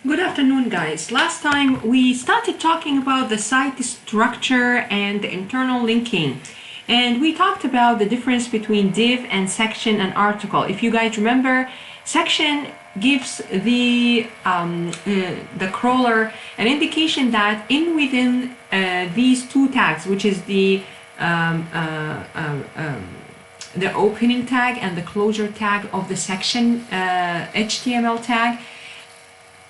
Good afternoon, guys. Last time we started talking about the site structure and the internal linking, and we talked about the difference between div and section and article. If you guys remember, section gives the crawler an indication that within these two tags, which is the opening tag and the closure tag of the section HTML tag,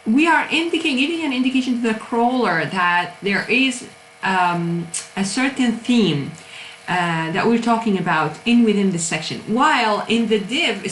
we are giving an indication to the crawler that there is a certain theme that we're talking about within this section. While in the div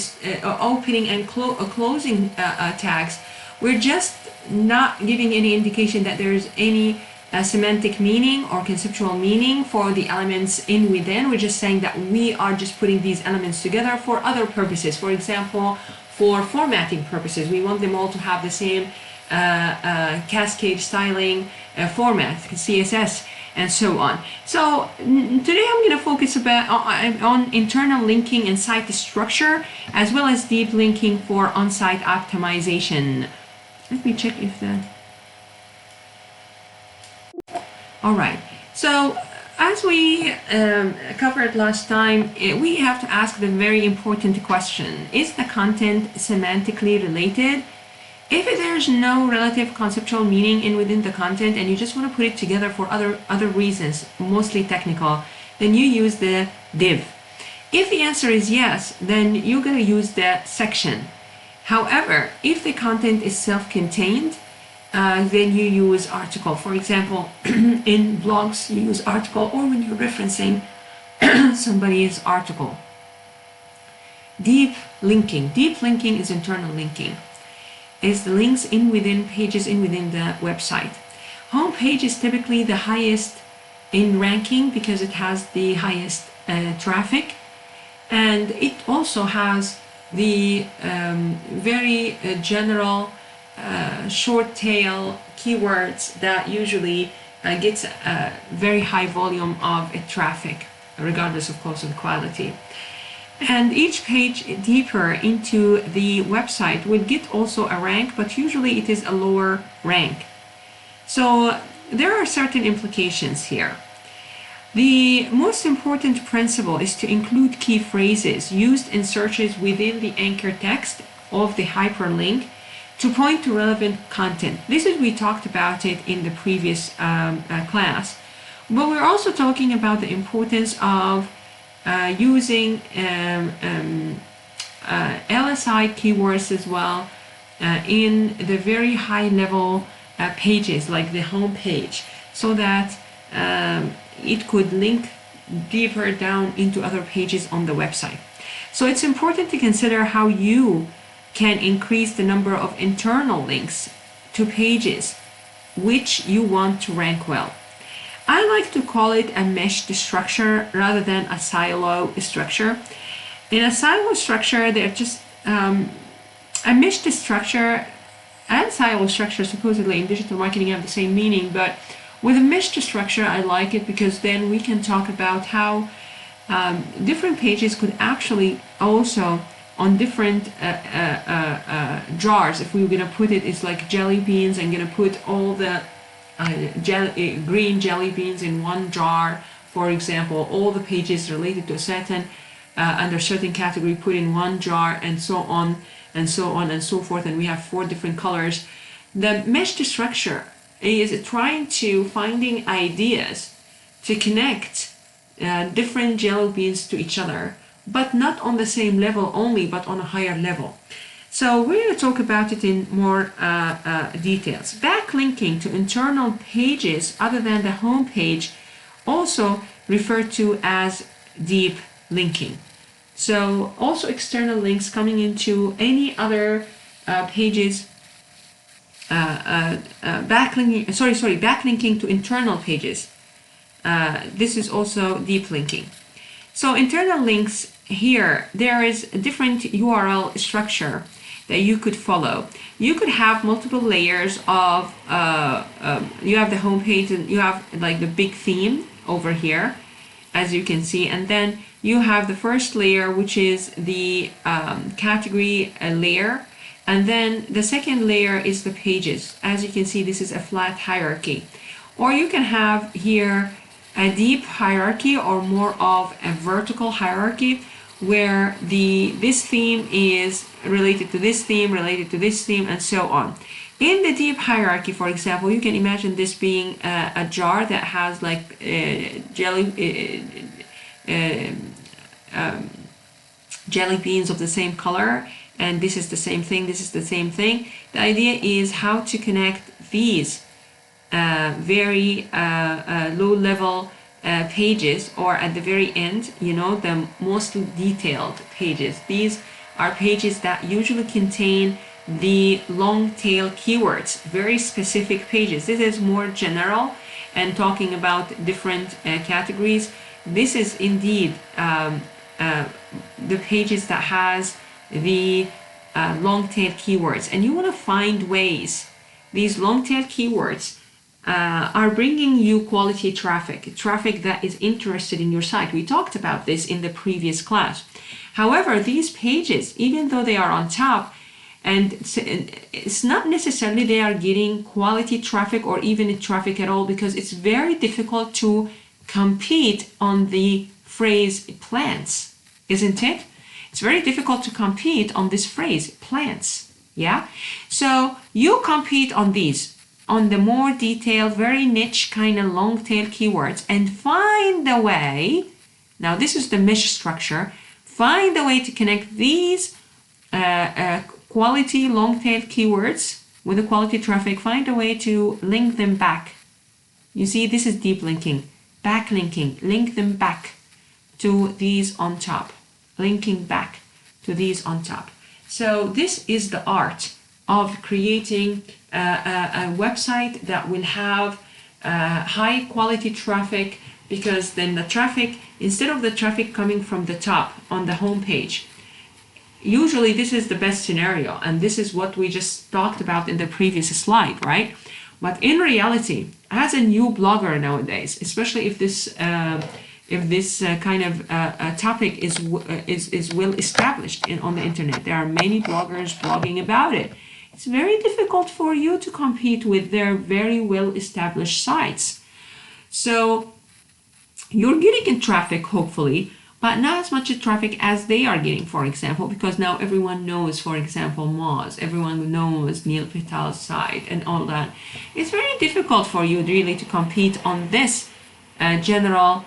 opening and closing tags, we're just not giving any indication that there's any semantic meaning or conceptual meaning for the elements within. We're just saying that we are just putting these elements together for other purposes. For example, for formatting purposes, we want them all to have the same cascade styling format, CSS, and so on. So today I'm going to focus on internal linking and site structure, as well as deep linking for on-site optimization. Let me check if the... All right. So as we covered last time, we have to ask the very important question: is the content semantically related? If there's no relative conceptual meaning within the content and you just want to put it together for other reasons, mostly technical, then you use the div. If the answer is yes, then you're going to use the section. However, if the content is self-contained, then you use article. For example, in blogs you use article, or when you're referencing somebody's article. Deep linking. Deep linking is internal linking. Is the links within pages within the website. Home page is typically the highest in ranking because it has the highest traffic, and it also has the very general short tail keywords that usually gets a very high volume of traffic, regardless of course of quality. And each page deeper into the website will get also a rank, but usually it is a lower rank. So there are certain implications here. The most important principle is to include key phrases used in searches within the anchor text of the hyperlink to point to relevant content. We talked about it in the previous class, but we're also talking about the importance of using LSI keywords as well in the very high level pages like the home page, so that it could link deeper down into other pages on the website. So it's important to consider how you can increase the number of internal links to pages which you want to rank well. I like to call it a meshed structure rather than a silo structure. In a silo structure, they're just a meshed structure and silo structure supposedly in digital marketing have the same meaning, but with a meshed structure, I like it because then we can talk about how different pages could actually also on different jars. If we were going to put it's like jelly beans, I'm going to put all the green jelly beans in one jar, for example, all the pages related to a certain under certain category put in one jar, and so on and so on and so forth, and we have 4 different colors. The meshed structure is trying to finding ideas to connect different jelly beans to each other, but not on the same level only, but on a higher level. So we're going to talk about it in more details. Backlinking to internal pages other than the home page, also referred to as deep linking. So also external links coming into any other pages, backlinking to internal pages. This is also deep linking. So internal links here, there is a different URL structure that you could follow. You could have multiple layers of, you have the home page and you have like the big theme over here, as you can see, and then you have the first layer, which is the category layer, And then the second layer is the pages. As you can see, this is a flat hierarchy. Or you can have here a deep hierarchy or more of a vertical hierarchy where this theme is related to this theme, related to this theme, and so on. In the deep hierarchy, for example, you can imagine this being a jar that has like jelly beans of the same color, and this is the same thing, this is the same thing. The idea is how to connect these very low level pages, or at the very end, you know, the most detailed pages. These are pages that usually contain the long tail keywords, very specific pages. This is more general and talking about different categories. This is indeed the pages that has the long tail keywords, and you want to find ways. These long tail keywords are bringing you quality traffic that is interested in your site. We talked about this in the previous class. However, these pages, even though they are on top, and it's not necessarily they are getting quality traffic or even traffic at all, because it's very difficult to compete on the phrase plants, isn't it? It's very difficult to compete on this phrase plants. Yeah, so you compete on these, on the more detailed, very niche kind of long tail keywords, and find a way. Now this is the mesh structure. Find a way to connect these quality long tail keywords with the quality traffic. Find a way to link them back. You see, this is deep linking, back linking. Link them back to these on top. Linking back to these on top. So this is the art of creating a website that will have high quality traffic, because then the traffic, instead of the traffic coming from the top on the home page, usually this is the best scenario, and this is what we just talked about in the previous slide, right? But in reality, as a new blogger nowadays, especially if this kind of topic is well established on the internet, there are many bloggers blogging about it. It's very difficult for you to compete with their very well established sites. So you're getting in traffic, hopefully, but not as much traffic as they are getting, for example, because now everyone knows, for example, Moz, everyone knows Neil Patel's site and all that. It's very difficult for you really to compete on this general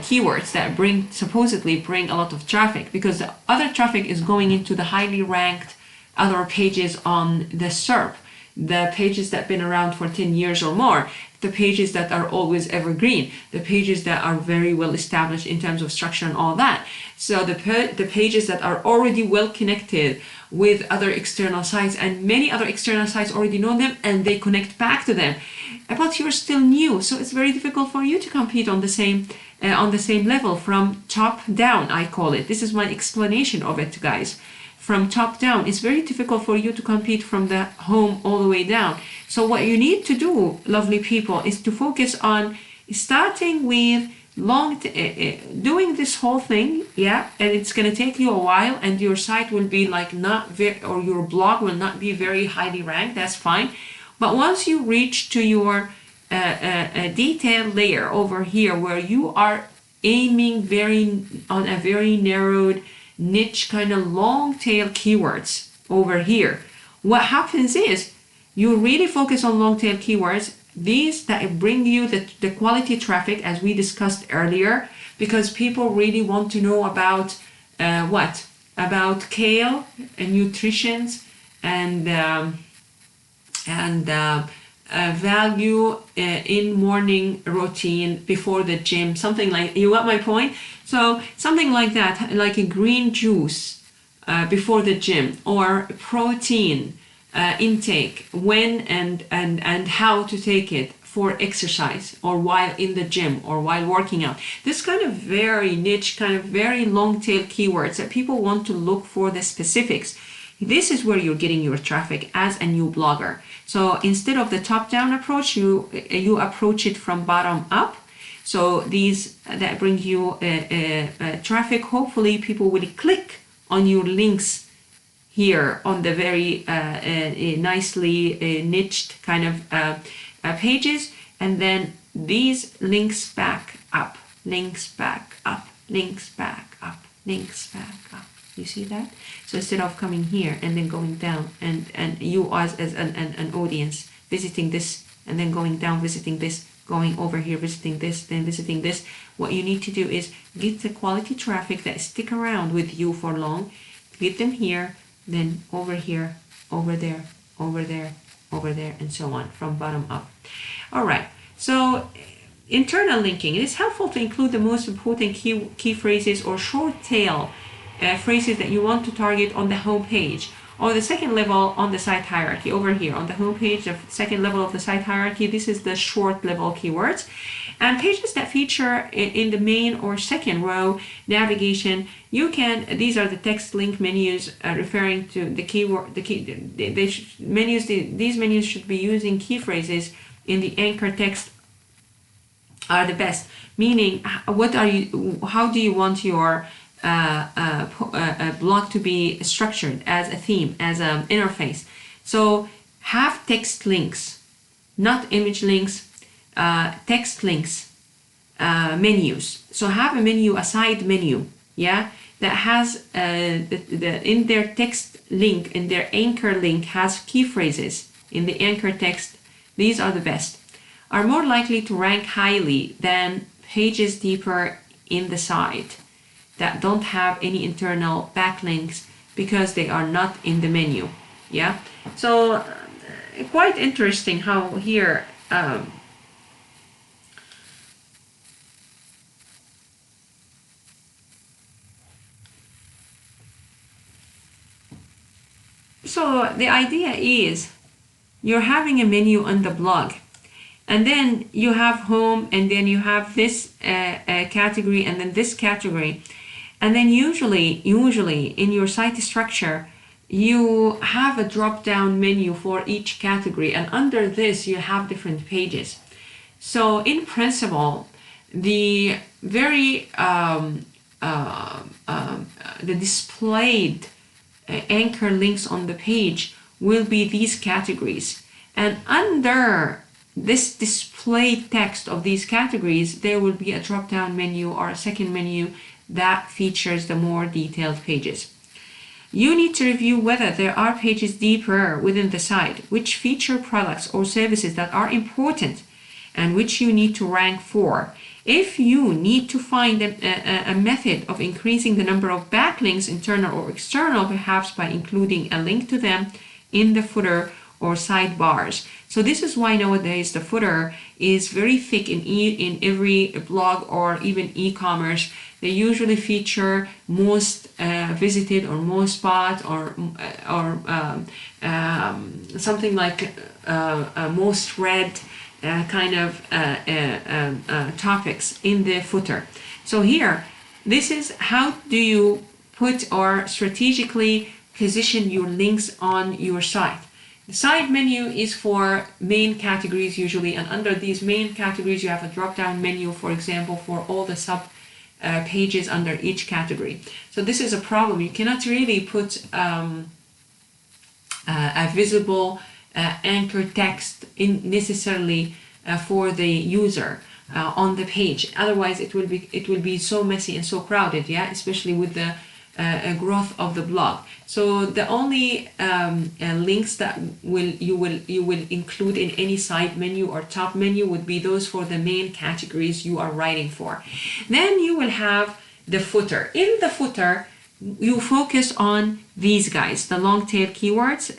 keywords that supposedly bring a lot of traffic, because the other traffic is going into the highly ranked other pages on the SERP, the pages that have been around for 10 years or more, the pages that are always evergreen, the pages that are very well established in terms of structure and all that. So the pages that are already well connected with other external sites, and many other external sites already know them and they connect back to them, but you're still new, so it's very difficult for you to compete on the same level from top down, I call it. This is my explanation of it, guys. From top down, it's very difficult for you to compete from the home all the way down. So what you need to do, lovely people, is to focus on starting with doing this whole thing, yeah, and it's going to take you a while, and your site will be like or your blog will not be very highly ranked. That's fine. But once you reach to your detailed layer over here, where you are aiming on a very narrowed niche kind of long tail keywords over here, what happens is you really focus on long tail keywords, these that bring you the quality traffic, as we discussed earlier, because people really want to know about about kale and nutrition and value in morning routine before the gym, something like, you got my point? So something like that, like a green juice before the gym, or protein intake, when and how to take it for exercise, or while in the gym, or while working out. This kind of very niche, kind of very long tail keywords that people want to look for the specifics. This is where you're getting your traffic as a new blogger. So instead of the top-down approach, you approach it from bottom up. So these that bring you traffic, hopefully people will click on your links here on the very nicely niched kind of pages, and then these links back up, links back up, links back up, links back up. You see that? So instead of coming here and then going down, and you as an audience visiting this and then going down, visiting this, going over here, visiting this, then visiting this, what you need to do is get the quality traffic that stick around with you for long, get them here, then over here, over there, over there, over there, and so on, from bottom up. All right, so internal linking. It is helpful to include the most important key phrases or short tail phrases that you want to target on the home page, or the second level on the site hierarchy. Over here on the home page, the second level of the site hierarchy, this is the short level keywords. And pages that feature in the main or second row navigation, you can, these are the text link menus referring to the keyword, these menus should be using key phrases in the anchor text are the best. Meaning, how do you want your blog to be structured as a theme, as an interface? So have text links, not image links, text links, menus. So have a menu, a side menu, yeah, that has in their text link, in their anchor link, has key phrases in the anchor text. These are the best, are more likely to rank highly than pages deeper in the site that don't have any internal backlinks because they are not in the menu. Yeah, so quite interesting how here so the idea is you're having a menu on the blog, and then you have home, and then you have this category, and then this category. And then usually in your site structure, you have a drop-down menu for each category, and under this you have different pages. So in principle, the very the displayed anchor links on the page will be these categories, and under this displayed text of these categories, there will be a drop-down menu or a second menu that features the more detailed pages. You need to review whether there are pages deeper within the site, which feature products or services that are important and which you need to rank for. If you need to find a method of increasing the number of backlinks, internal or external, perhaps by including a link to them in the footer or sidebars. So this is why nowadays the footer is very thick in every blog or even e-commerce. They usually feature most visited or most bought or something like most read kind of topics in the footer. So here, this is how do you put or strategically position your links on your site. The side menu is for main categories usually, and under these main categories you have a drop-down menu, for example, for all the sub pages under each category. So this is a problem. You cannot really put a visible anchor text in necessarily for the user on the page. Otherwise, it will be so messy and so crowded. Yeah, especially with the growth of the blog. So the only links that you will include in any side menu or top menu would be those for the main categories you are writing for. Then you will have the footer. In the footer, you focus on these guys, the long tail keywords,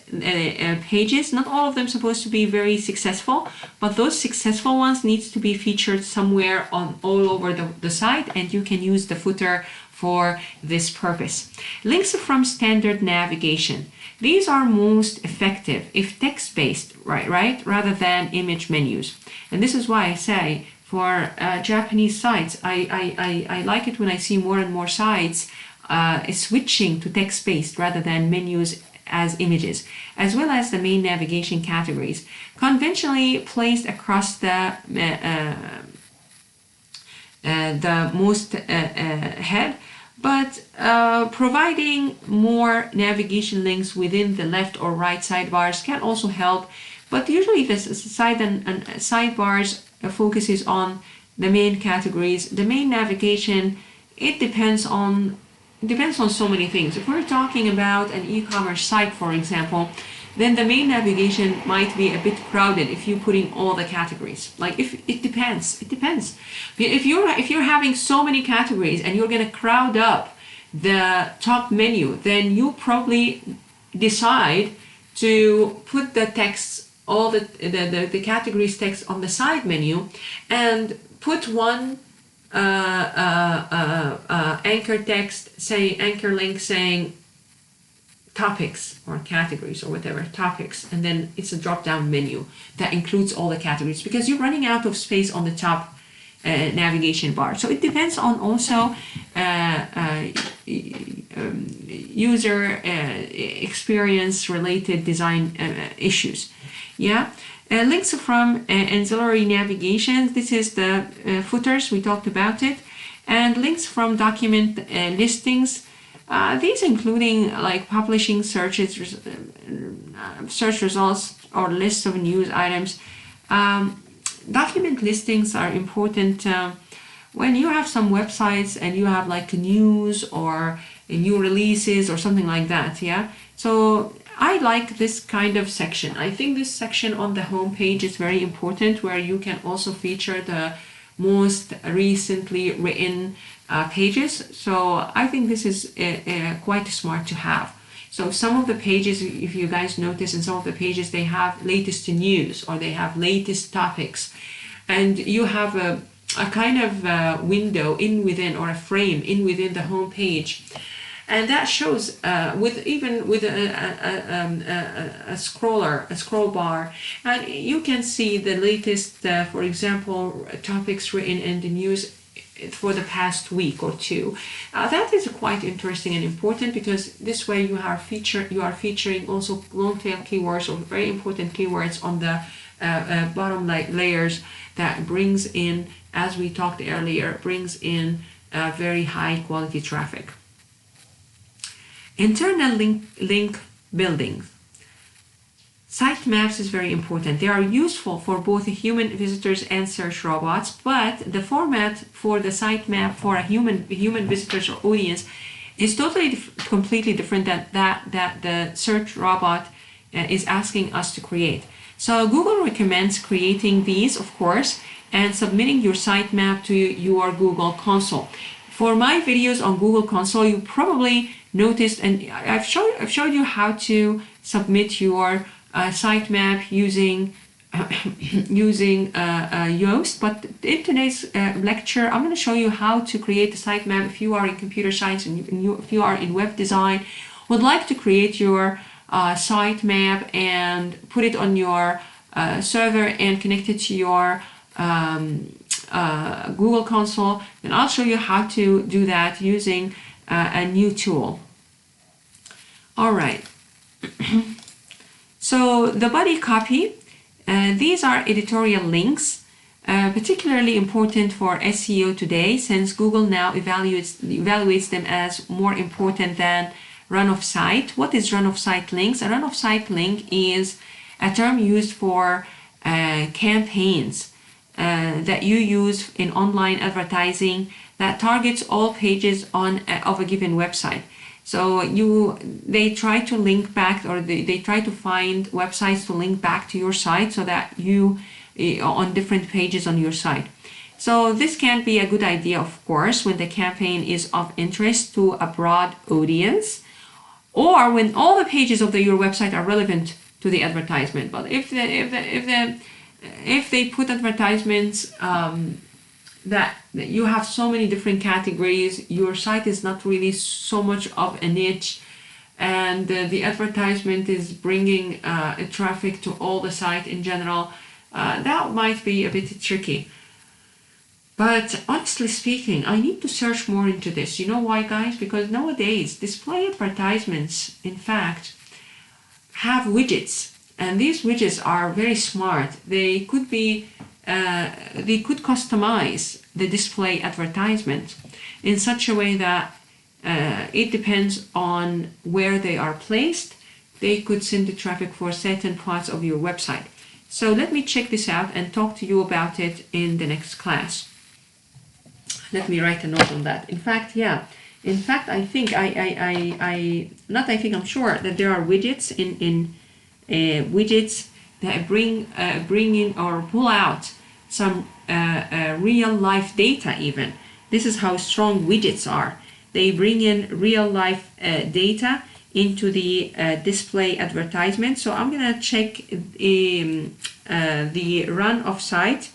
pages. Not all of them supposed to be very successful, but those successful ones needs to be featured somewhere on all over the site, and you can use the footer for this purpose. Links from standard navigation. These are most effective if text-based, right, rather than image menus. And this is why I say for Japanese sites, I like it when I see more and more sites switching to text-based rather than menus as images, as well as the main navigation categories, conventionally placed across the most head. But providing more navigation links within the left or right sidebars can also help. But usually the side and sidebars focuses on the main categories. The main navigation, it depends on so many things. If we're talking about an e-commerce site, for example, then the main navigation might be a bit crowded if you put in all the categories. Like, if it depends. If you're having so many categories and you're gonna crowd up the top menu, then you probably decide to put the text, all the categories text on the side menu, and put one anchor text, say anchor link saying topics or categories or whatever, topics, and then it's a drop down menu that includes all the categories, because you're running out of space on the top navigation bar. So it depends on also user experience related design issues. Yeah. Links from ancillary navigation. This is the footers, we talked about it. And links from document listings. These including like publishing searches, search results, or lists of news items. Document listings are important when you have some websites and you have like news or new releases or something like that. Yeah. So I like this kind of section. I think this section on the home page is very important, where you can also feature the most recently written pages. So I think this is quite smart to have. So some of the pages, if you guys notice, in some of the pages they have latest news or they have latest topics, and you have a kind of window in within, or a frame in within the home page. And that shows with a scroll bar, and you can see the latest, for example, topics written in the news for the past week or two. That is quite interesting and important, because this way you are featuring also long tail keywords or very important keywords on the bottom layers that brings in, as we talked earlier, brings in very high quality traffic. Internal link building. Sitemaps is very important. They are useful for both human visitors and search robots, but the format for the sitemap for a human visitors or audience is totally completely different than that the search robot is asking us to create. So Google recommends creating these, of course, and submitting your sitemap to your Google console. For my videos on Google console, you probably noticed, and I've showed you how to submit your sitemap using Yoast. But in today's lecture, I'm going to show you how to create a sitemap if you are in computer science and if you are in web design, would like to create your sitemap and put it on your server and connect it to your Google console. Then I'll show you how to do that using a new tool. All right. So the body copy, these are editorial links, particularly important for SEO today, since Google now evaluates them as more important than run-of-site. What is run-of-site links? A run-of-site link is a term used for campaigns that you use in online advertising that targets all pages of a given website. So they try to link back, or they try to find websites to link back to your site so that you on different pages on your site. So this can be a good idea, of course, when the campaign is of interest to a broad audience, or when all the pages of your website are relevant to the advertisement. But if they put advertisements that you have so many different categories, your site is not really so much of a niche, and the advertisement is bringing traffic to all the site in general, that might be a bit tricky. But honestly speaking, I need to search more into this. You know why, guys? Because nowadays display advertisements, in fact, have widgets, and these widgets are very smart. They could customize the display advertisement in such a way that it depends on where they are placed. They could send the traffic for certain parts of your website. So let me check this out and talk to you about it in the next class. Let me write a note on that. In fact, yeah. In fact, I think I'm sure that there are widgets in widgets that bring in or pull out some real life data even. This is how strong widgets are. They bring in real life data into the display advertisement. So I'm gonna check the run of site.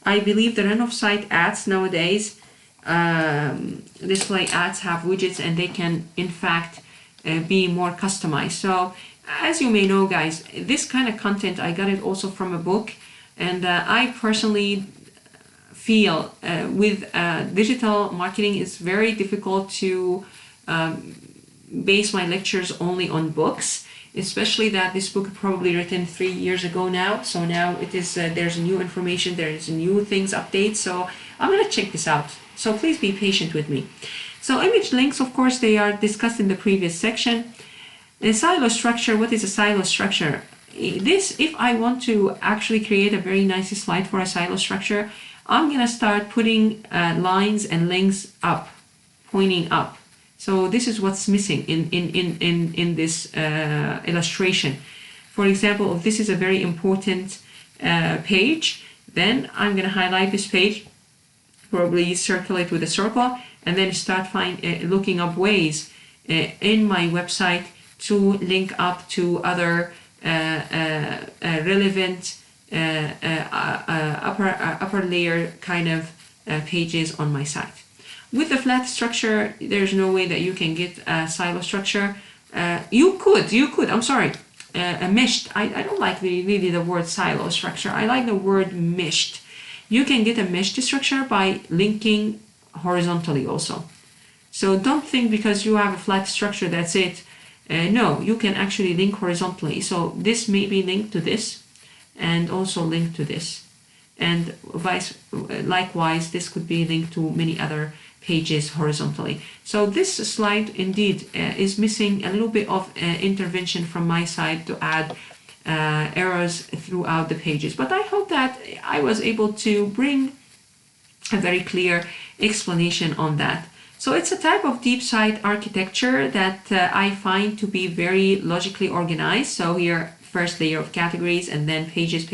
I believe the run of site ads nowadays, display ads have widgets and they can in fact be more customized. So as you may know, guys, this kind of content I got it also from a book, and I personally feel with digital marketing it's very difficult to base my lectures only on books, especially that this book probably written 3 years ago now. So now it is there's new information, there's new things updates. So I'm gonna check this out. So please be patient with me. So image links, of course, they are discussed in the previous section. The silo structure, what is a silo structure? This, if I want to actually create a very nice slide for a silo structure, I'm gonna start putting lines and links up, pointing up. So this is what's missing in this illustration. For example, if this is a very important page, then I'm gonna highlight this page, probably circle it with a circle, and then start looking up ways in my website to link up to other relevant upper layer kind of pages on my site. With the flat structure, there's no way that you can get a silo structure. You could, I'm sorry, a meshed. I don't like really the word silo structure. I like the word meshed. You can get a meshed structure by linking horizontally also. So don't think because you have a flat structure, that's it. No, you can actually link horizontally. So this may be linked to this and also linked to this. And likewise, this could be linked to many other pages horizontally. So this slide indeed is missing a little bit of intervention from my side to add errors throughout the pages. But I hope that I was able to bring a very clear explanation on that. So it's a type of deep site architecture that I find to be very logically organized. So here, first layer of categories and then pages.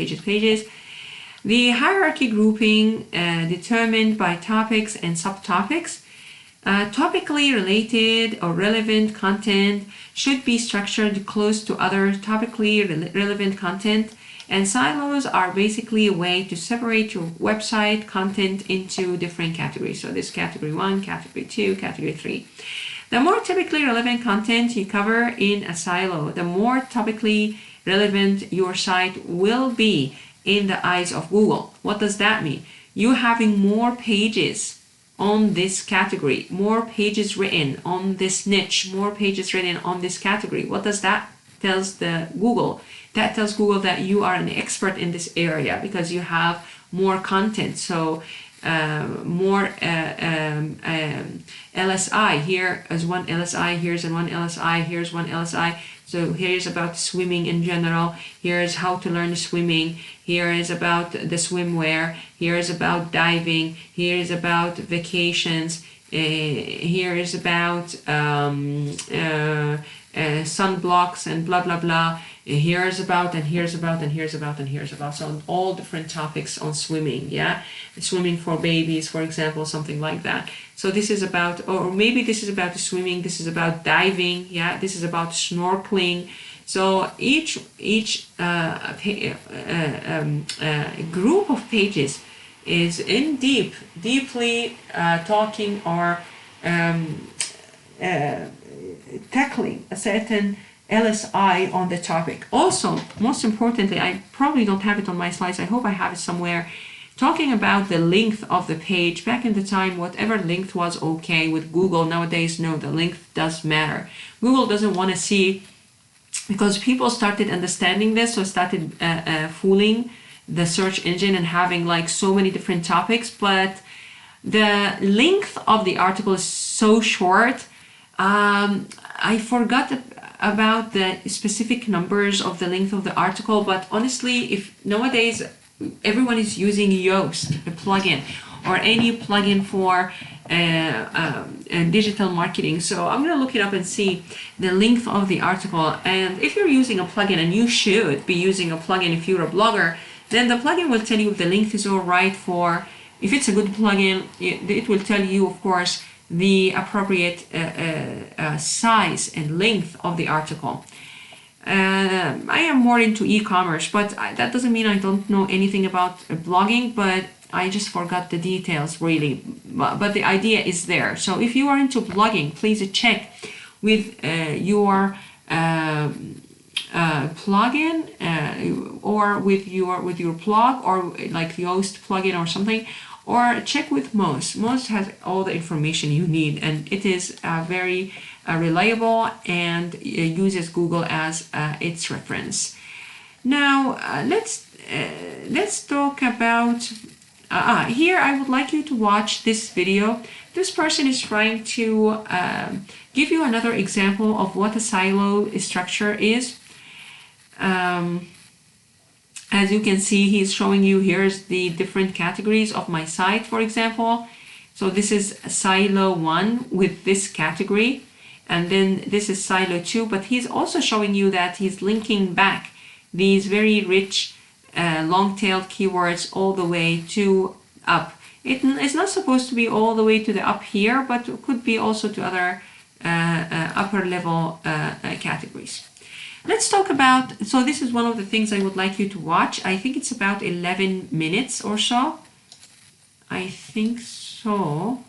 The hierarchy grouping determined by topics and subtopics. Topically related or relevant content should be structured close to other topically relevant content, and silos are basically a way to separate your website content into different categories. So this category 1, category 2, category 3. The more typically relevant content you cover in a silo, the more topically relevant your site will be in the eyes of Google. What does that mean? You having more pages on this category, more pages written on this niche, more pages written on this category. What does that tells the Google? That tells Google that you are an expert in this area because you have more content. So more LSI. Here is one LSI, here's one LSI, here's one LSI. So here's about swimming in general. Here's how to learn swimming. Here is about the swimwear. Here is about diving. Here is about vacations. Here is about sunblocks and blah blah blah. Here's about and here's about and here's about and here's about. So all different topics on swimming, yeah, swimming for babies, for example, something like that. So this is about, or maybe this is about swimming. This is about diving, yeah. This is about snorkeling. So each group of pages is in deeply talking or tackling a certain LSI on the topic. Also, most importantly, I probably don't have it on my slides. I hope I have it somewhere. Talking about the length of the page. Back in the time, whatever length was okay with Google. Nowadays, no, the length does matter. Google doesn't want to see, because people started understanding this, so started fooling the search engine and having like so many different topics. But the length of the article is so short. I forgot about the specific numbers of the length of the article, but honestly, if nowadays everyone is using Yoast, a plugin, or any plugin for digital marketing. So I'm going to look it up and see the length of the article. And if you're using a plugin, and you should be using a plugin if you're a blogger, then the plugin will tell you if the length is all right for, if it's a good plugin, it will tell you, of course, the appropriate size and length of the article. I am more into e-commerce, but that doesn't mean I don't know anything about blogging, but I just forgot the details really. But the idea is there. So if you are into blogging, please check with your plugin or with your blog, or like Yoast plugin or something, or check with Moz. Moz has all the information you need, and it is very reliable and uses Google as its reference. Now let's talk about here. I would like you to watch this video. This person is trying to give you another example of what a silo structure is. As you can see, he's showing you, here's the different categories of my site, for example. So this is silo 1 with this category, and then this is silo 2, but he's also showing you that he's linking back these very rich long-tailed keywords all the way to up. It's not supposed to be all the way to the up here, but it could be also to other upper level categories. Let's talk about, so this is one of the things I would like you to watch. I think it's about 11 minutes or so. I think so.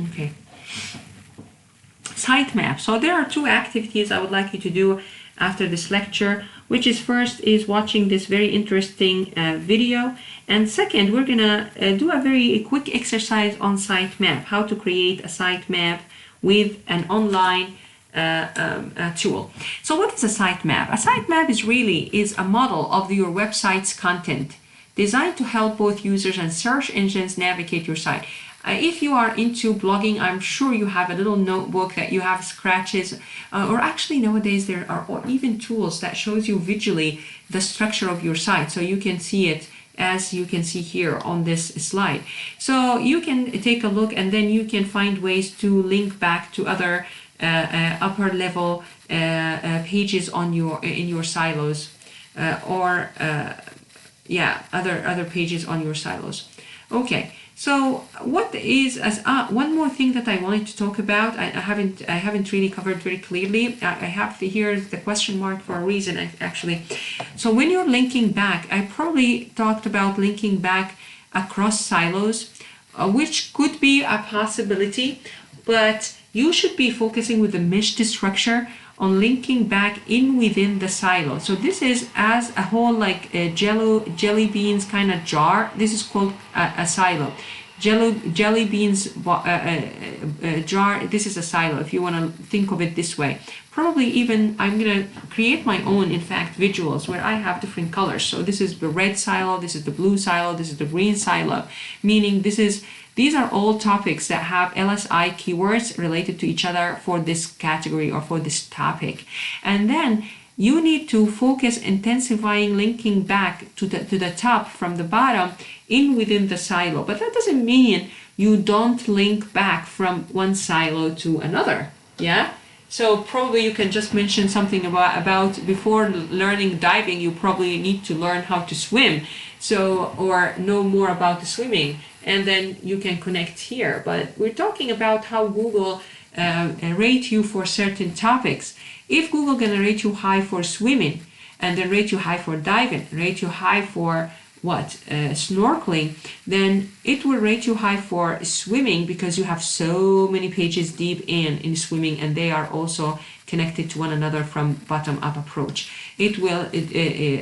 Okay. Sitemap. So there are two activities I would like you to do after this lecture, which is first is watching this very interesting video, and second, we're gonna do a very quick exercise on sitemap, how to create a sitemap with an online tool. So what is a sitemap? A sitemap is a model of your website's content designed to help both users and search engines navigate your site. If you are into blogging, I'm sure you have a little notebook that you have scratches, or actually nowadays there are even tools that shows you visually the structure of your site, so you can see it as you can see here on this slide. So you can take a look, and then you can find ways to link back to other upper level pages on in your silos, or other pages on your silos. Okay. So what is one more thing that I wanted to talk about? I haven't really covered very clearly. I have here the question mark for a reason, actually. So when you're linking back, I probably talked about linking back across silos, which could be a possibility, but you should be focusing with the meshed structure on linking back in within the silo. So this is as a whole, like a jelly beans kind of jar. This is called a silo. Jelly beans jar, this is a silo, if you want to think of it this way. Probably even I'm going to create my own, in fact, visuals where I have different colors. So this is the red silo, this is the blue silo, this is the green silo, meaning these are all topics that have LSI keywords related to each other for this category or for this topic. And then you need to focus intensifying linking back to the top from the bottom in within the silo. But that doesn't mean you don't link back from one silo to another. Yeah? So probably you can just mention something about before learning diving, you probably need to learn how to swim. So, or know more about the swimming, and then you can connect here. But we're talking about how Google rate you for certain topics. If Google gonna rate you high for swimming, and then rate you high for diving, rate you high for snorkeling, then it will rate you high for swimming because you have so many pages deep in swimming, and they are also connected to one another from bottom-up approach. It will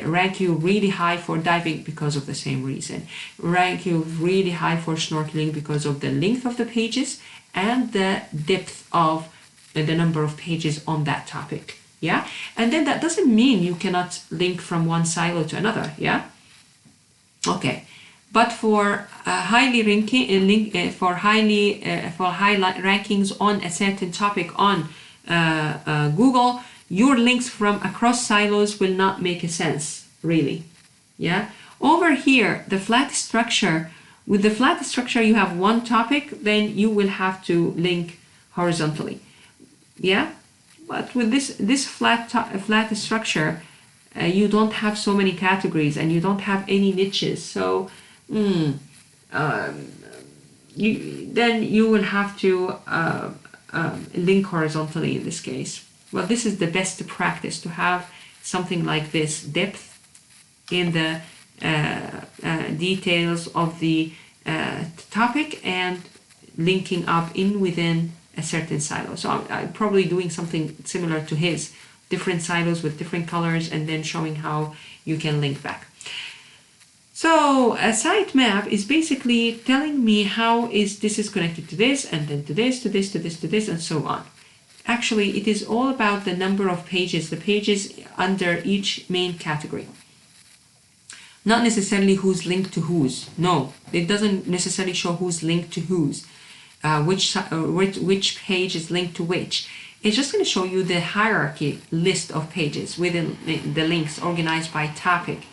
rank you really high for diving because of the same reason. Rank you really high for snorkeling because of the length of the pages and the depth of the number of pages on that topic. Yeah, and then that doesn't mean you cannot link from one silo to another. Yeah. Okay, but for high rankings on a certain topic on Google, your links from across silos will not make a sense, really. Yeah. Over here, the flat structure. With the flat structure, you have one topic, then you will have to link horizontally. Yeah. But with this flat structure, you don't have so many categories and you don't have any niches. So then you will have to link horizontally in this case. Well, this is the best practice, to have something like this depth in the details of the topic and linking up within a certain silo. So I'm probably doing something similar to his, different silos with different colors, and then showing how you can link back. So a sitemap is basically telling me how this is connected to this, and then to this, to this, to this, to this, and so on. Actually, it is all about the number of pages, the pages under each main category. Not necessarily who's linked to whose. No, it doesn't necessarily show who's linked to whose. Which page is linked to which. It's just going to show you the hierarchy list of pages within the links organized by topic.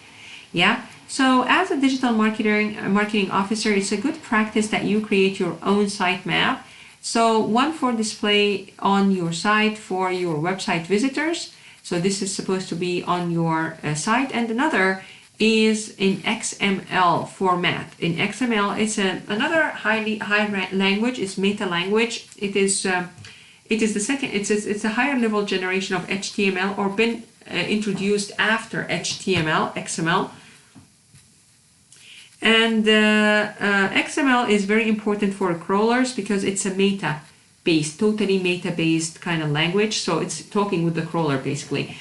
Yeah. So as a digital marketing officer, it's a good practice that you create your own sitemap. So one for display on your site for your website visitors. So this is supposed to be on your site, and another is in XML format. In XML, it's another high language. It's meta language. It is the second. It's a higher level generation of HTML, or been introduced after HTML, XML. And XML is very important for crawlers because it's a totally meta-based kind of language. So it's talking with the crawler basically.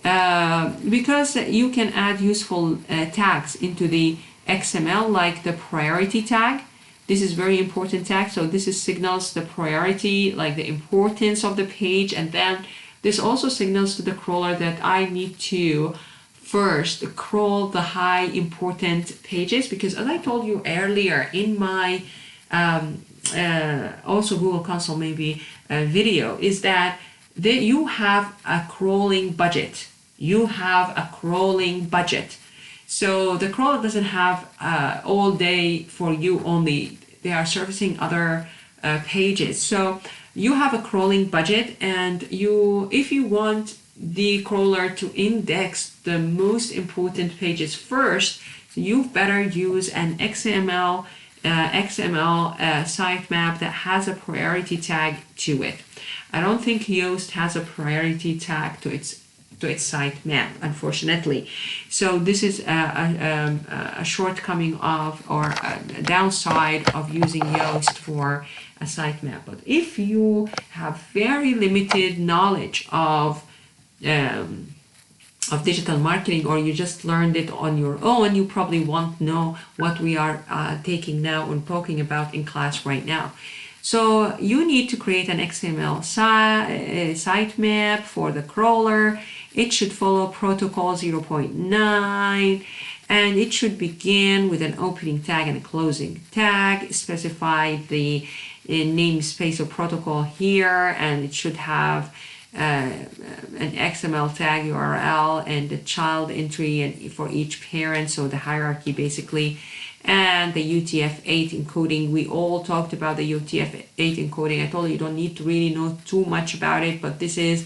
Because you can add useful tags into the XML, like the priority tag. This is very important tag. So this signals the priority, like the importance of the page. And then this also signals to the crawler that I need to first crawl the high important pages, because as I told you earlier in my also Google Console maybe video, is that you have a crawling budget. You have a crawling budget. So the crawler doesn't have all day for you only. They are servicing other pages. So you have a crawling budget, and if you want the crawler to index the most important pages first, so you better use an XML sitemap that has a priority tag to it. I don't think Yoast has a priority tag to its sitemap, unfortunately. So this is a shortcoming of, or a downside of using Yoast for a sitemap. But if you have very limited knowledge of digital marketing, or you just learned it on your own, you probably won't know what we are taking now and talking about in class right now. So you need to create an XML sitemap for the crawler. It should follow protocol 0.9, and it should begin with an opening tag and a closing tag. Specify the namespace of protocol here, and it should have an XML tag URL and the child entry and for each parent, so the hierarchy basically, and the UTF-8 encoding. We all talked about the UTF-8 encoding. I told you don't need to really know too much about it, but this is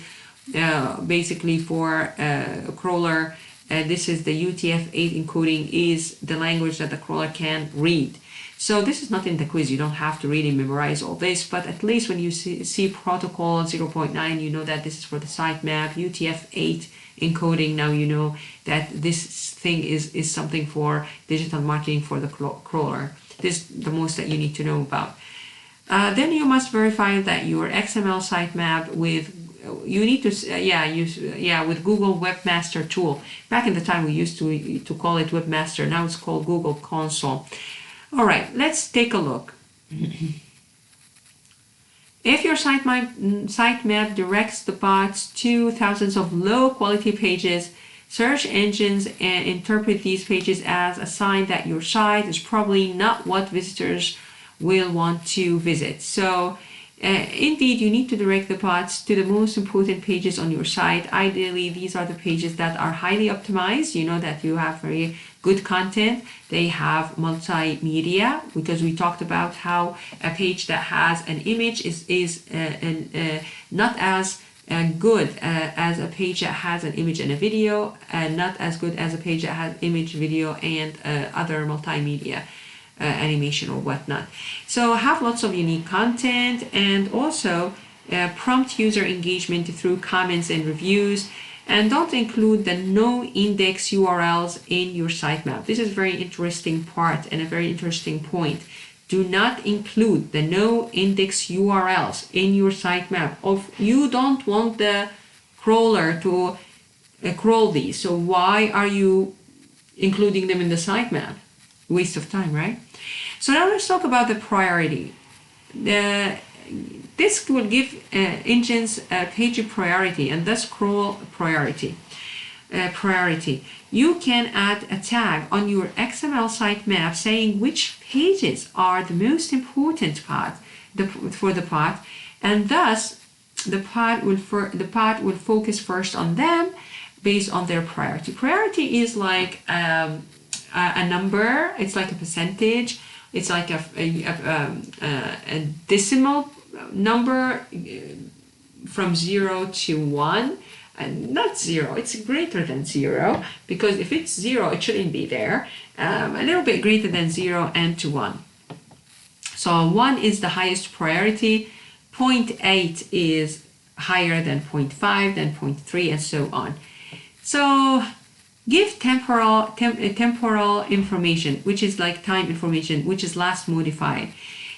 basically for a crawler. This is the UTF-8 encoding, is the language that the crawler can read. So this is not in the quiz. You don't have to really memorize all this, but at least when you see protocol 0.9, you know that this is for the sitemap. UTF-8 encoding, now you know that this thing is something for digital marketing for the crawler. This is the most that you need to know about. Then you must verify that your XML sitemap with with Google Webmaster Tool. Back in the time we used to call it Webmaster. Now it's called Google Console. All right, let's take a look. If your sitemap directs the bots to thousands of low-quality pages, search engines interpret these pages as a sign that your site is probably not what visitors will want to visit. So indeed, you need to direct the bots to the most important pages on your site. Ideally, these are the pages that are highly optimized. You know that you have very good content. They have multimedia, because we talked about how a page that has an image is not as good as a page that has an image and a video, and not as good as a page that has image, video, and other multimedia. Animation or whatnot. So have lots of unique content, and also prompt user engagement through comments and reviews, and don't include the no index URLs in your sitemap. This is a very interesting part and a very interesting point. Do not include the no index URLs in your sitemap. You don't want the crawler to crawl these, so why are you including them in the sitemap? Waste of time, right? So now let's talk about the priority. This will give engines page priority and thus crawl priority. You can add a tag on your XML sitemap saying which pages are the most important for the bot, and thus the bot will focus first on them based on their priority. Priority is like a number. It's like a percentage. It's like a decimal number from 0 to 1, and not 0. It's greater than 0, because if it's 0, it shouldn't be there. A little bit greater than 0 and to 1. So 1 is the highest priority. 0.8 is higher than 0.5, then 0.3, and so on. So give temporal information, which is like time information, which is last modified.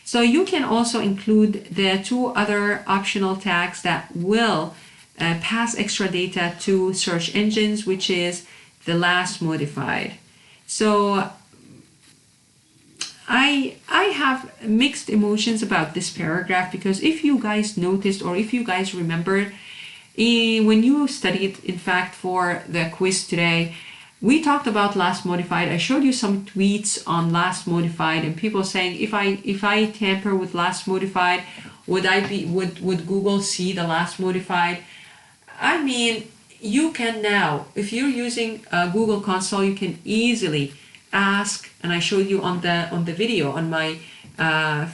So you can also include the two other optional tags that will pass extra data to search engines, which is the last modified. So I have mixed emotions about this paragraph, because if you guys noticed, or if you guys remember, when you studied, in fact, for the quiz today, we talked about last modified. I showed you some tweets on last modified, and people saying, if I tamper with last modified, would Google see the last modified? I mean, you can now, if you're using Google Console, you can easily ask, and I showed you on the video, on my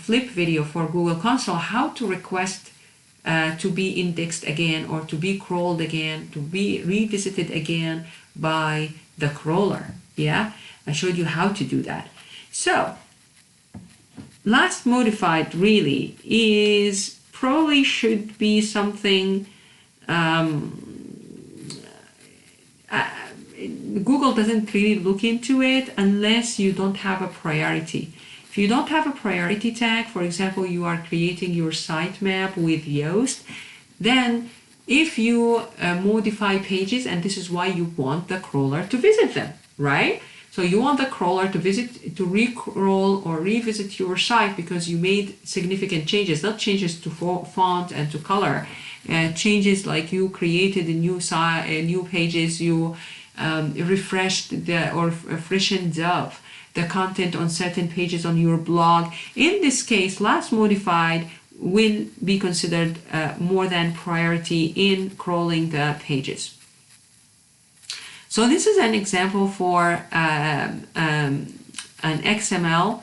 flip video for Google Console, how to request to be indexed again, or to be crawled again, to be revisited again by the crawler. Yeah, I showed you how to do that. So last modified really is probably should be something Google doesn't really look into it unless you don't have a priority. If you don't have a priority tag, for example, you are creating your sitemap with Yoast, then if you modify pages, and this is why you want the crawler to visit them, right? So you want the crawler to recrawl or revisit your site because you made significant changes, not changes to font and to color, changes like you created new pages, you refreshed or freshened up the content on certain pages on your blog. In this case, last modified will be considered more than priority in crawling the pages. So this is an example for an XML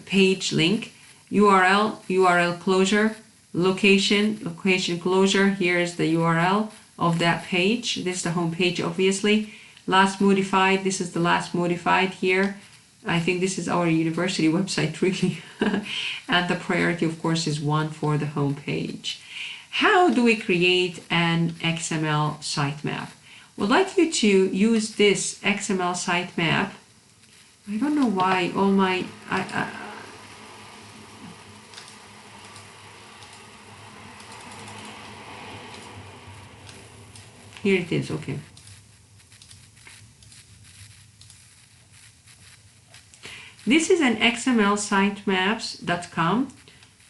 page link, URL closure, location closure. Here's the URL of that page. This is the home page, obviously. Last modified, this is the last modified here. I think this is our university website really. And the priority, of course, is 1 for the home page. How do we create an XML sitemap? Would like you to use this XML sitemap. I don't know why all my here it is. Okay. This is an XML sitemaps.com.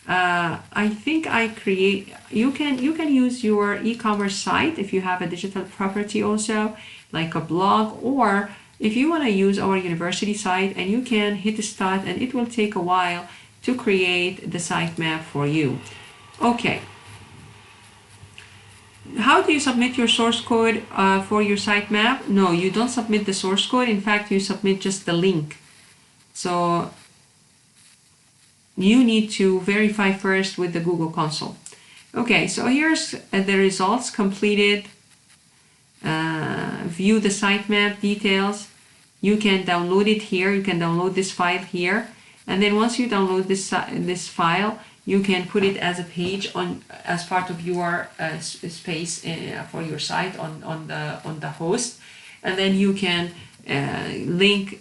I think you can use your e-commerce site if you have a digital property also, like a blog, or if you want to use our university site, and you can hit start and it will take a while to create the sitemap for you. Okay. How do you submit your source code for your sitemap? No, you don't submit the source code. In fact, you submit just the link. So you need to verify first with the Google Console. Okay, so here's the results completed. View the sitemap details. You can download it here. You can download this file here, and then once you download this file, you can put it as a page as part of your space for your site on the host, and then you can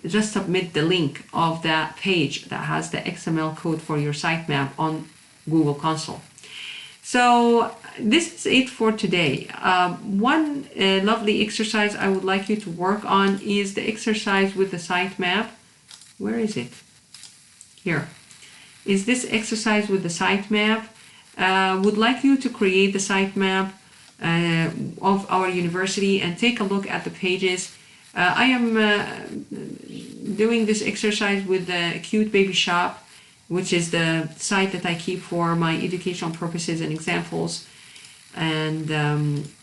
just submit the link of that page that has the XML code for your sitemap on Google Console. So this is it for today. One lovely exercise I would like you to work on is the exercise with the sitemap. Where is it? Here. Is this exercise with the sitemap. Would like you to create the sitemap of our university and take a look at the pages. I am doing this exercise with the Cute Baby Shop, which is the site that I keep for my educational purposes and examples. And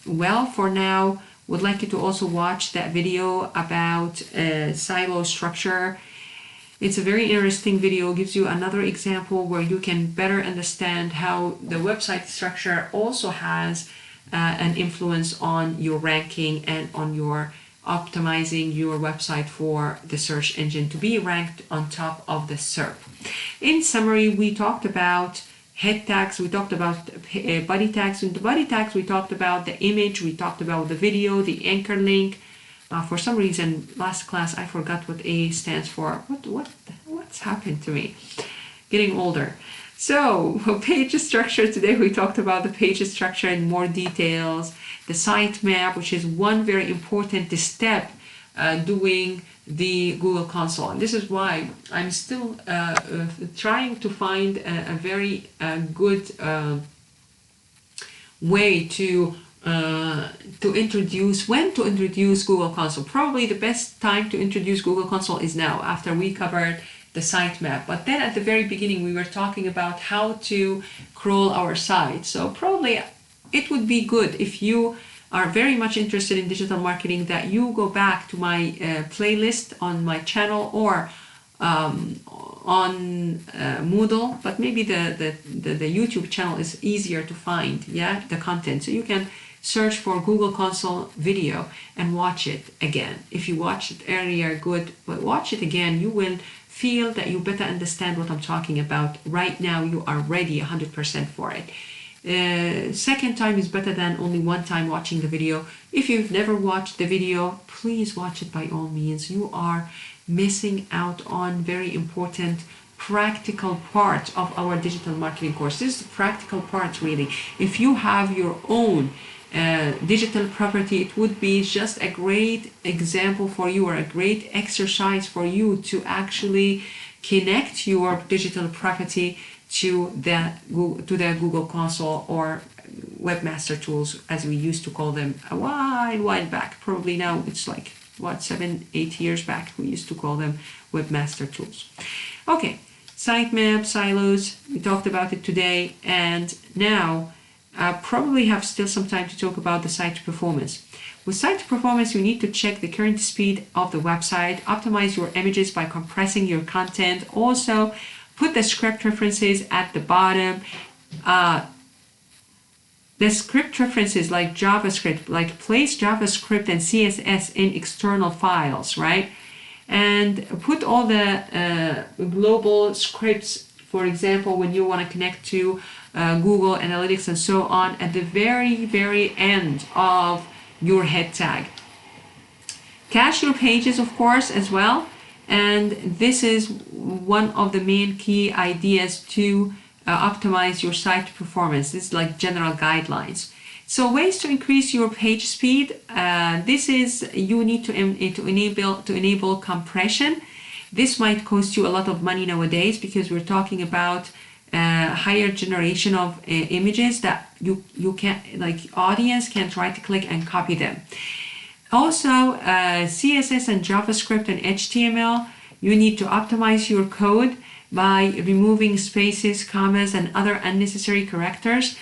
well, for now, would like you to also watch that video about silo structure. It's a very interesting video, gives you another example where you can better understand how the website structure also has an influence on your ranking and on your optimizing your website for the search engine to be ranked on top of the SERP. In summary, we talked about head tags, we talked about body tags. In the body tags, we talked about the image, we talked about the video, the anchor link. For some reason, last class, I forgot what A stands for. What's happened to me? Getting older. So, page structure. Today we talked about the page structure in more details. The sitemap, which is one very important step doing the Google Console. And this is why I'm still trying to find a very good way to introduce Google Console. Probably the best time to introduce Google Console is now, after we covered the sitemap. But then at the very beginning, we were talking about how to crawl our site. So probably it would be good if you are very much interested in digital marketing that you go back to my playlist on my channel or on Moodle, but maybe the YouTube channel is easier to find, the content. So you can search for Google Console video and watch it again. If you watched it earlier, good, but watch it again, you will feel that you better understand what I'm talking about. Right now, you are ready 100% for it. Second time is better than only one time watching the video. If you've never watched the video, please watch it by all means. You are missing out on very important practical part of our digital marketing course. This is the practical part, really. If you have your own digital property, it would be just a great example for you, or a great exercise for you to actually connect your digital property to the Google Console or Webmaster Tools, as we used to call them a while back. Probably now it's like 7-8 years back we used to call them Webmaster Tools. Okay, sitemap, silos, we talked about it today, and now probably have still some time to talk about the site performance. With site performance, you need to check the current speed of the website, optimize your images by compressing your content, also put the script references at the bottom. The script references like JavaScript, like place JavaScript and CSS in external files, right? and put all the global scripts, for example, when you want to connect to Google Analytics and so on, at the very end of your head tag. Cache your pages, of course, as well. And this is one of the main key ideas to optimize your site performance. This is like general guidelines. So ways to increase your page speed. This is, you need to enable compression. This might cost you a lot of money nowadays because we're talking about higher generation of images that you can't, like, audience can't right click and copy them. Also, CSS and JavaScript and HTML, you need to optimize your code by removing spaces, commas, and other unnecessary characters,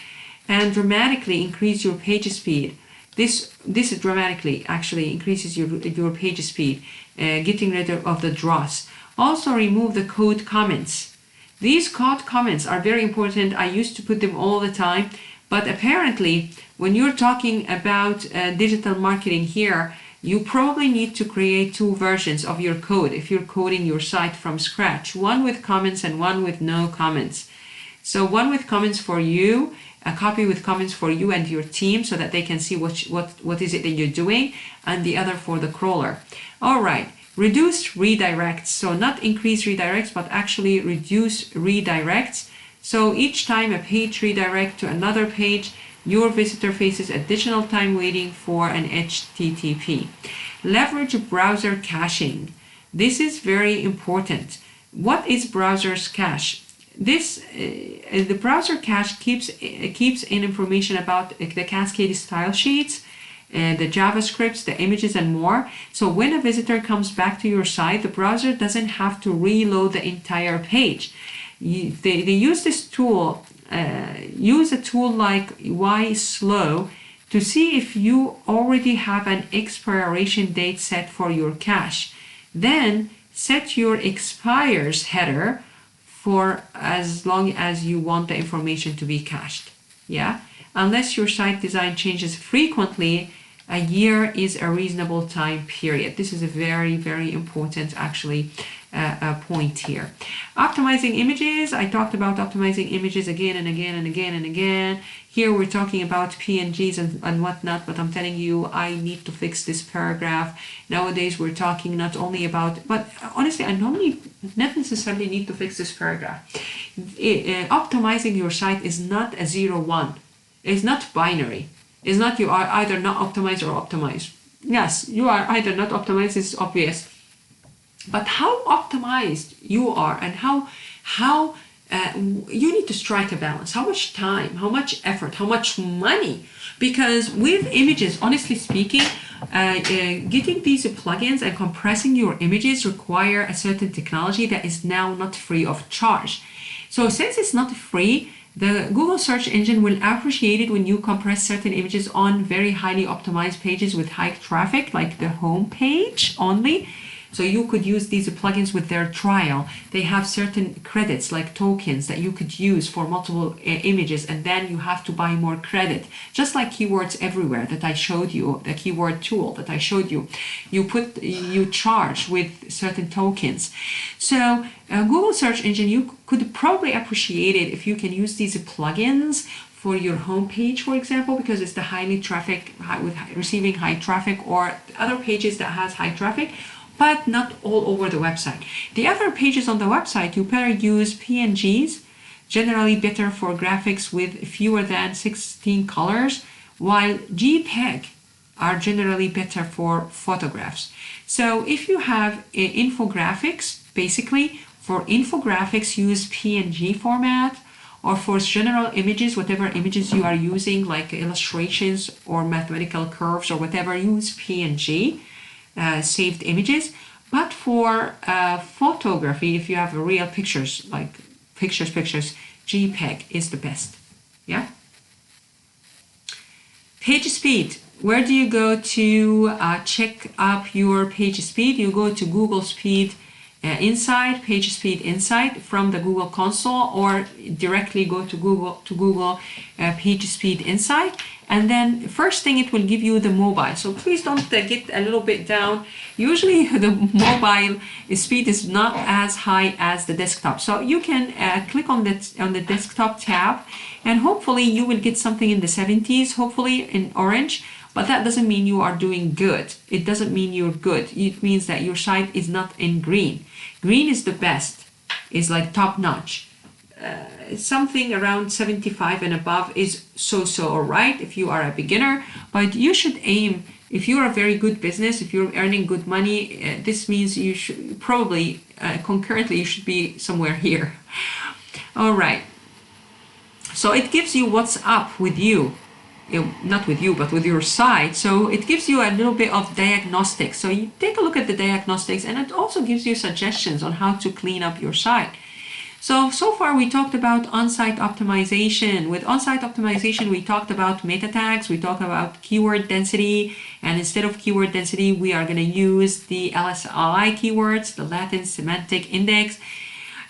and dramatically increase your page speed. This dramatically actually increases your page speed, getting rid of the dross. Also, remove the code comments. These code comments are very important. I used to put them all the time, but apparently, when you're talking about digital marketing here, you probably need to create two versions of your code if you're coding your site from scratch, one with comments and one with no comments. So one with comments for you, a copy with comments for you and your team so that they can see what is it that you're doing, and the other for the crawler. All right, reduce redirects. So not increase redirects, but actually reduce redirects. So each time a page redirect to another page, your visitor faces additional time waiting for an HTTP. Leverage browser caching. This is very important. What is browser's cache? The browser cache keeps in information about the Cascade style sheets, the JavaScripts, the images, and more. So when a visitor comes back to your site, the browser doesn't have to reload the entire page. They use this tool. Use a tool like YSlow to see if you already have an expiration date set for your cache. Then set your expires header for as long as you want the information to be cached. Yeah, unless your site design changes frequently, a year is a reasonable time period. This is a very important actually point here. Optimizing images. I talked about optimizing images again and again. Here we're talking about PNGs and whatnot, but I'm telling you, I need to fix this paragraph. Nowadays we're talking not only about, but honestly, I not necessarily need to fix this paragraph. Optimizing your site is not a 0-1. It's not binary. It's not you are either not optimized or optimized. Yes, you are either not optimized, it's obvious. But how optimized you are and how you need to strike a balance. How much time, how much effort, how much money? Because with images, honestly speaking, getting these plugins and compressing your images require a certain technology that is now not free of charge. So since it's not free, the Google search engine will appreciate it when you compress certain images on very highly optimized pages with high traffic, like the home page only. So you could use these plugins with their trial. They have certain credits like tokens that you could use for multiple images, and then you have to buy more credit. Just like keywords everywhere that I showed you, the keyword tool that I showed you, you charge with certain tokens. So Google search engine, you could probably appreciate it if you can use these plugins for your homepage, for example, because it's the highly traffic, with receiving high traffic, or other pages that has high traffic, but not all over the website. The other pages on the website, you better use PNGs, generally better for graphics with fewer than 16 colors, while JPEG are generally better for photographs. So if you have infographics, basically for infographics, use PNG format, or for general images, whatever images you are using, like illustrations or mathematical curves or whatever, use PNG. Saved images. But for photography, if you have real pictures, like pictures, JPEG is the best. Yeah. Page speed. Where do you go to check up your page speed? You go to Google Speed Insight, Page Speed Insight from the Google console, or directly go to Google Page Speed Insight, and then first thing it will give you the mobile. So please don't get a little bit down. Usually the mobile speed is not as high as the desktop. So you can click on the desktop tab, and hopefully you will get something in the 70s, hopefully in orange. But that doesn't mean you are doing good. It doesn't mean you're good. It means that your site is not in green. Green is the best, is like top notch. Something around 75 and above is so all right if you are a beginner, but you should aim, if you're a very good business, if you're earning good money, this means you should probably concurrently you should be somewhere here. All right, so it gives you what's up with you. Not with you, but with your site. So it gives you a little bit of diagnostics. So you take a look at the diagnostics, and it also gives you suggestions on how to clean up your site. So far we talked about on-site optimization. With on-site optimization, we talked about meta tags, we talked about keyword density, and instead of keyword density, we are going to use the LSI keywords, the Latin Semantic Index.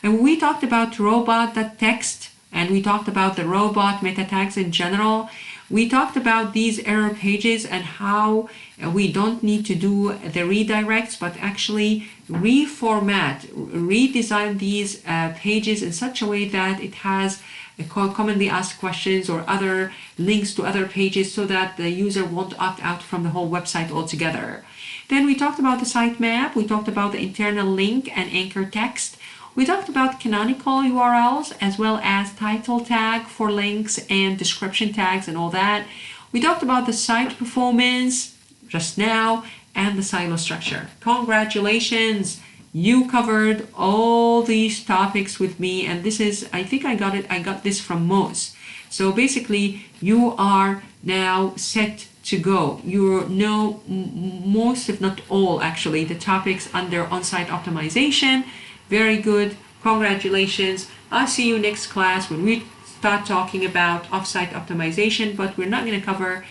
And we talked about robot.txt, and we talked about the robot meta tags in general. We talked about these error pages and how we don't need to do the redirects, but actually reformat, redesign these pages in such a way that it has commonly asked questions or other links to other pages so that the user won't opt out from the whole website altogether. Then we talked about the sitemap, we talked about the internal link and anchor text. We talked about canonical URLs as well as title tag for links and description tags and all that. We talked about the site performance just now and the silo structure. Congratulations! You covered all these topics with me, and this is, I think I got this from Moz. So basically you are now set to go. You know most, if not all, actually, the topics under on-site optimization. Very good. Congratulations. I'll see you next class when we start talking about off-site optimization, but we're not going to cover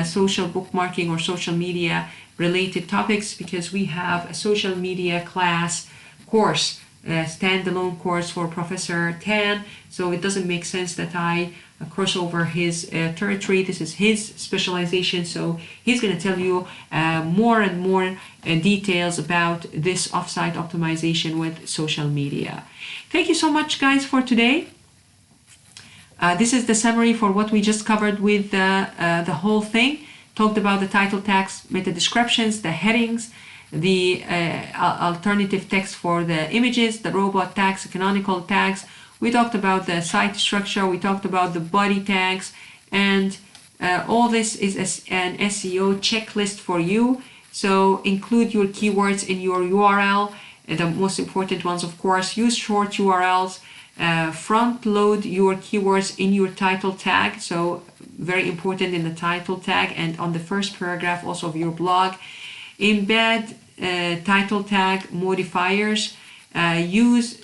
social bookmarking or social media related topics because we have a social media class course, a standalone course for Professor Tan. So it doesn't make sense that I cross over his territory. This is his specialization, so he's going to tell you more and more details about this off-site optimization with social media. Thank you so much, guys, for today. This is the summary for what we just covered with the whole thing. Talked about the title tags, meta descriptions, the headings, the alternative text for the images, the robot tags, the canonical tags. We talked about the site structure, we talked about the body tags, and all this is an SEO checklist for you. So include your keywords in your URL, the most important ones, of course. Use short URLs, front load your keywords in your title tag. So very important in the title tag and on the first paragraph also of your blog. Embed title tag modifiers. Use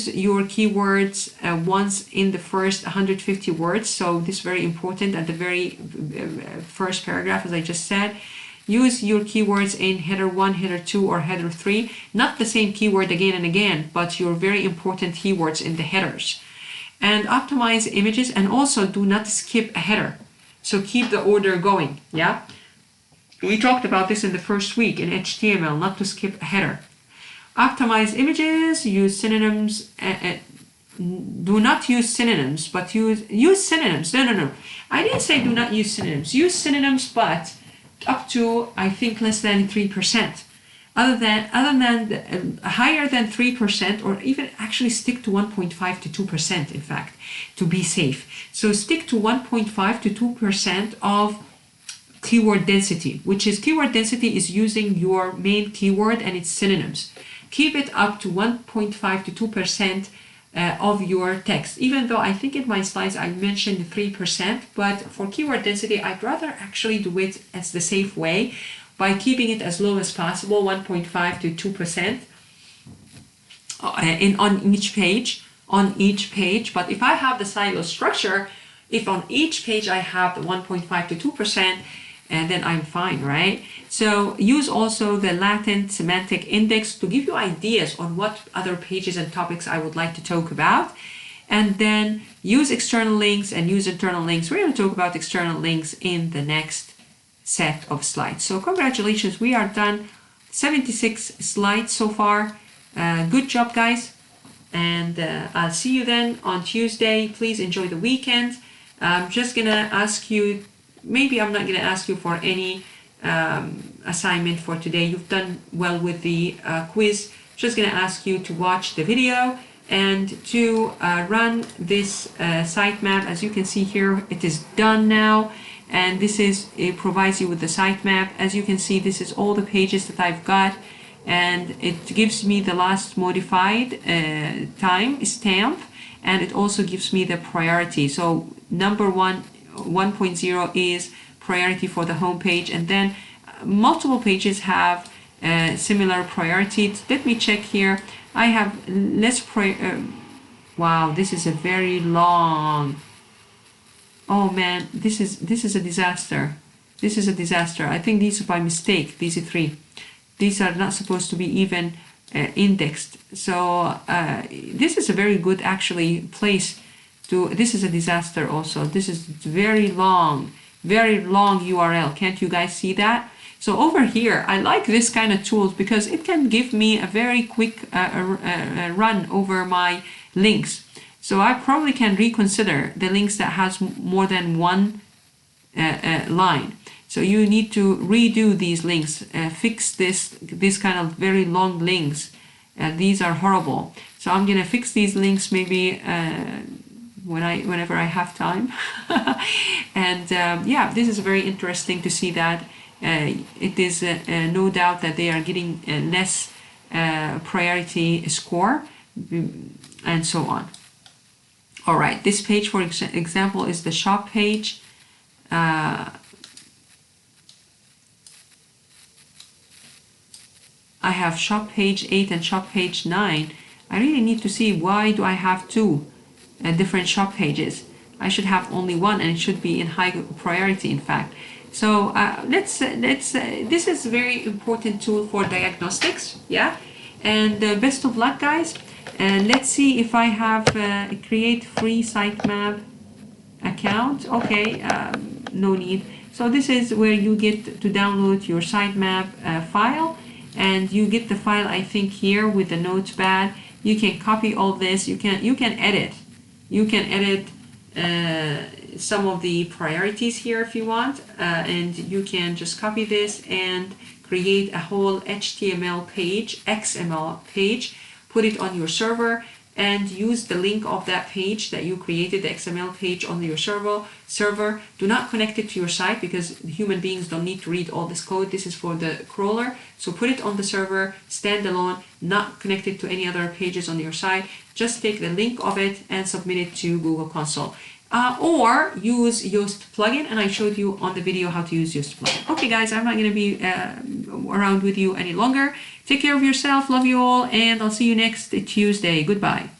your keywords once in the first 150 words. So this is very important at the very first paragraph, as I just said. Use your keywords in header 1, header 2, or header 3. Not the same keyword again and again, but your very important keywords in the headers. And optimize images, and also do not skip a header. So keep the order going, yeah? We talked about this in the first week in HTML, not to skip a header. Optimize images, use synonyms, do not use synonyms, but use synonyms. No. I didn't say do not use synonyms. Use synonyms, but up to, I think, less than 3%. Other than higher than 3%, or even actually stick to 1.5 to 2%, in fact, to be safe. So stick to 1.5 to 2% of keyword density, which is keyword density is using your main keyword and its synonyms. Keep it up to 1.5 to 2% of your text, even though I think in my slides I mentioned 3%, but for keyword density I'd rather actually do it as the safe way by keeping it as low as possible, 1.5 to 2% on each page. But if I have the silo structure, if on each page I have the 1.5 to 2%, and then I'm fine, right? So use also the latent semantic index to give you ideas on what other pages and topics I would like to talk about. And then use external links and use internal links. We're going to talk about external links in the next set of slides. So congratulations, we are done. 76 slides so far. Good job, guys. And I'll see you then on Tuesday. Please enjoy the weekend. I'm just going to ask you, maybe I'm not going to ask you for any assignment for today. You've done well with the quiz. Just going to ask you to watch the video and to run this sitemap. As you can see here, it is done now. And it provides you with the sitemap. As you can see, this is all the pages that I've got. And it gives me the last modified time stamp. And it also gives me the priority. So number 1.0 is priority for the home page. And then multiple pages have similar priority. Let me check here. I have less wow, this is a very long. Oh man, this is a disaster. This is a disaster. I think these are by mistake. These are 3. These are not supposed to be even indexed. So this is a very good actually place to. This is a disaster also. This is very long URL. Can't you guys see that? So over here, I like this kind of tools because it can give me a very quick run over my links. So I probably can reconsider the links that has more than one line. So you need to redo these links, fix this kind of very long links. These are horrible. So I'm gonna fix these links maybe whenever I have time. And yeah, this is very interesting to see that. It is no doubt that they are getting less priority score and so on. All right, this page, for example, is the shop page. I have shop page 8 and shop page 9. I really need to see why do I have 2 different shop pages. I should have only one, and it should be in high priority, in fact. So this is a very important tool for diagnostics, yeah. And best of luck, guys. And let's see if I have create free sitemap account. Okay, no need. So this is where you get to download your sitemap file, and you get the file, I think, here with the notepad. You can copy all this. You can edit. You can edit some of the priorities here if you want, and you can just copy this and create a whole HTML page, XML page, put it on your server, and use the link of that page that you created, the XML page, on your server. Do not connect it to your site because human beings don't need to read all this code. This is for the crawler. So put it on the server, standalone, not connected to any other pages on your site. Just take the link of it and submit it to Google Console. Or use Yoast plugin, and I showed you on the video how to use Yoast plugin. Okay guys, I'm not going to be around with you any longer. Take care of yourself, love you all, and I'll see you next Tuesday. Goodbye.